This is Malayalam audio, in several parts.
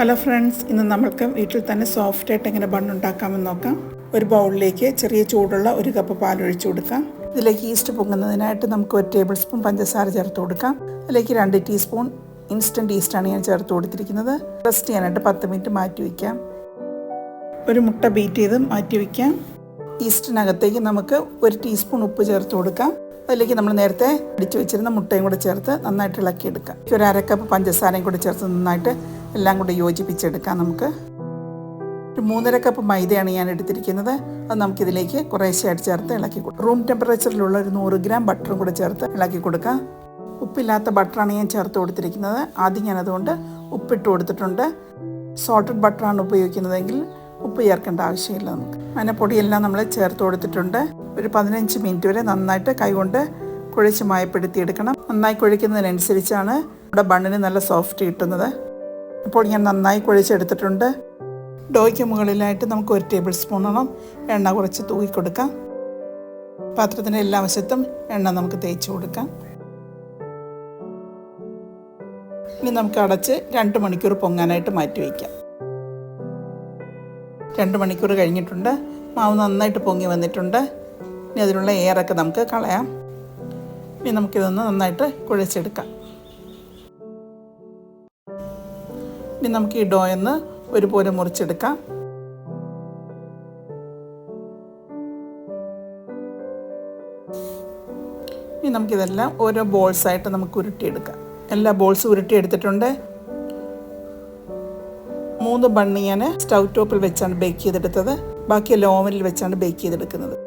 ഹലോ ഫ്രണ്ട്സ്, ഇന്ന് നമ്മൾക്ക് വീട്ടിൽ തന്നെ സോഫ്റ്റായിട്ട് എങ്ങനെ ബൺ ഉണ്ടാക്കാമെന്ന് നോക്കാം. ഒരു ബൗളിലേക്ക് ചെറിയ ചൂടുള്ള 1 കപ്പ് പാൽ ഒഴിച്ചു കൊടുക്കാം. ഇതിലേക്ക് ഈസ്റ്റ് പൊങ്ങുന്നതിനായിട്ട് നമുക്ക് 1 ടേബിൾ സ്പൂൺ പഞ്ചസാര ചേർത്ത് കൊടുക്കാം. അതിലേക്ക് 2 ടീസ്പൂൺ ഇൻസ്റ്റൻറ്റ് ഈസ്റ്റാണ് ഞാൻ ചേർത്ത് കൊടുത്തിരിക്കുന്നത്. റെസ്റ്റ് ചെയ്യാനായിട്ട് 10 മിനിറ്റ് മാറ്റി വയ്ക്കാം. ഒരു മുട്ട ബീറ്റ് ചെയ്ത് മാറ്റി വയ്ക്കാം. ഈസ്റ്റിനകത്തേക്ക് നമുക്ക് 1 ടീസ്പൂൺ ഉപ്പ് ചേർത്ത് കൊടുക്കാം. അതിലേക്ക് നമ്മൾ നേരത്തെ അടിച്ചു വെച്ചിരുന്ന മുട്ടയും കൂടെ ചേർത്ത് നന്നായിട്ട് ഇളക്കിയെടുക്കാം. ഒരു 1/2 കപ്പ് പഞ്ചസാരയും കൂടെ ചേർത്ത് നന്നായിട്ട് എല്ലാം കൂടി യോജിപ്പിച്ചെടുക്കാം. നമുക്ക് ഒരു 3.5 കപ്പ് മൈദയാണ് ഞാൻ എടുത്തിരിക്കുന്നത്. അത് നമുക്കിതിലേക്ക് കുറേശ്ശെയായിട്ട് ചേർത്ത് ഇളക്കി കൊടുക്കാം. റൂം ടെമ്പറേച്ചറിലുള്ള ഒരു 100 ഗ്രാം ബട്ടറും കൂടെ ചേർത്ത് ഇളക്കി കൊടുക്കാം. ഉപ്പില്ലാത്ത ബട്ടറാണ് ഞാൻ ചേർത്ത് കൊടുത്തിരിക്കുന്നത്. ആദ്യം ഞാനതുകൊണ്ട് ഉപ്പിട്ട് കൊടുത്തിട്ടുണ്ട്. സോൾട്ടഡ് ബട്ടറാണ് ഉപയോഗിക്കുന്നതെങ്കിൽ ഉപ്പ് ചേർക്കേണ്ട ആവശ്യമില്ല. നമുക്ക് അങ്ങനെ പൊടിയെല്ലാം നമ്മൾ ചേർത്ത് കൊടുത്തിട്ടുണ്ട്. ഒരു 15 മിനിറ്റ് വരെ നന്നായിട്ട് കൈകൊണ്ട് കുഴച്ച് മയപ്പെടുത്തിയെടുക്കണം. നന്നായി കുഴയ്ക്കുന്നതിനനുസരിച്ചാണ് നമ്മുടെ ബണ്ണിന് നല്ല സോഫ്റ്റ് കിട്ടുന്നത്. അപ്പോൾ ഞാൻ നന്നായി കുഴച്ചെടുത്തിട്ടുണ്ട്. ഡോയ്ക്ക് മുകളിലായിട്ട് നമുക്ക് 1 ടേബിൾ സ്പൂണോളം എണ്ണ കുറച്ച് തൂക്കി കൊടുക്കാം. പാത്രത്തിൻ്റെ എല്ലാ വശത്തും എണ്ണ നമുക്ക് തേച്ച് കൊടുക്കാം. ഇനി നമുക്ക് അടച്ച് 2 മണിക്കൂർ പൊങ്ങാനായിട്ട് മാറ്റി വയ്ക്കാം. 2 മണിക്കൂർ കഴിഞ്ഞിട്ടുണ്ട്. മാവ് നന്നായിട്ട് പൊങ്ങി വന്നിട്ടുണ്ട്. ഇനി അതിലുള്ള എയറൊക്കെ നമുക്ക് കളയാം. ഇനി നമുക്കിതൊന്ന് നന്നായിട്ട് കുഴച്ചെടുക്കാം. ഇനി നമുക്ക് ഈ ഡോയൊന്ന് ഒരുപോലെ മുറിച്ചെടുക്കാം. ഇനി നമുക്കിതെല്ലാം ഓരോ ബോൾസായിട്ട് നമുക്ക് ഉരുട്ടിയെടുക്കാം. എല്ലാ ബോൾസും ഉരുട്ടിയെടുത്തിട്ടുണ്ട്. 3 ബണ്ണ് ഞാൻ സ്റ്റൗ ടോപ്പിൽ വെച്ചാണ് ബേക്ക് ചെയ്തെടുത്തത്. ബാക്കിയെല്ലാം ഓവനിൽ വെച്ചാണ് ബേക്ക് ചെയ്തെടുക്കുന്നത്.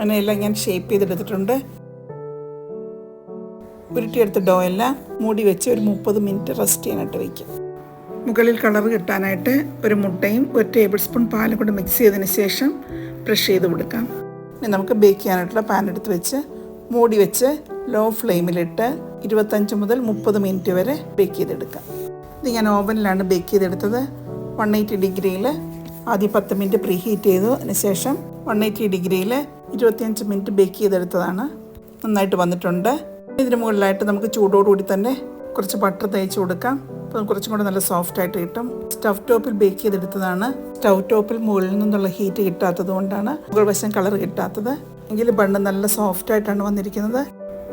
അങ്ങനെയെല്ലാം ഞാൻ ഷേപ്പ് ചെയ്തെടുത്തിട്ടുണ്ട്. ഉരുട്ടിയെടുത്ത ഡോ എല്ലാം മൂടി വെച്ച് ഒരു 30 മിനിറ്റ് റെസ്റ്റ് ചെയ്യാനായിട്ട് വയ്ക്കും. മുകളിൽ കളർ കിട്ടാനായിട്ട് ഒരു മുട്ടയും 1 ടേബിൾ സ്പൂൺ പാലും കൂടെ മിക്സ് ചെയ്തതിന് ശേഷം ബ്രഷ് ചെയ്ത് കൊടുക്കാം. ഇനി നമുക്ക് ബേക്ക് ചെയ്യാനായിട്ടുള്ള പാൻ എടുത്ത് വെച്ച് മൂടി വെച്ച് ലോ ഫ്ലെയിമിലിട്ട് 25 മുതൽ 30 മിനിറ്റ് വരെ ബേക്ക് ചെയ്തെടുക്കാം. ഇത് ഞാൻ ഓവനിലാണ് ബേക്ക് ചെയ്തെടുത്തത്. 180 ഡിഗ്രിയിൽ ആദ്യം 10 മിനിറ്റ് പ്രീ ഹീറ്റ് ചെയ്തു. അതിനുശേഷം 180 ഡിഗ്രിയിൽ 25 മിനിറ്റ് ബേക്ക് ചെയ്തെടുത്തതാണ്. നന്നായിട്ട് വന്നിട്ടുണ്ട്. ഇതിന് മുകളിലായിട്ട് നമുക്ക് ചൂടോടുകൂടി തന്നെ കുറച്ച് ബട്ടർ തേച്ച് കൊടുക്കാം. അപ്പം കുറച്ചും കൂടെ നല്ല സോഫ്റ്റായിട്ട് കിട്ടും. സ്റ്റൗ ടോപ്പിൽ ബേക്ക് ചെയ്തെടുത്തതാണ്. സ്റ്റൗ ടോപ്പിൽ മുകളിൽ നിന്നുള്ള ഹീറ്റ് കിട്ടാത്തത് കൊണ്ടാണ് മുകൾ വശം കളർ കിട്ടാത്തത്. എങ്കിൽ ബണ്ണ് നല്ല സോഫ്റ്റായിട്ടാണ് വന്നിരിക്കുന്നത്.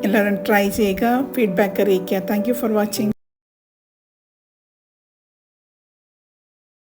എല്ലാവരും ട്രൈ ചെയ്യുക, ഫീഡ്ബാക്ക് അറിയിക്കുക. Thank you for watching.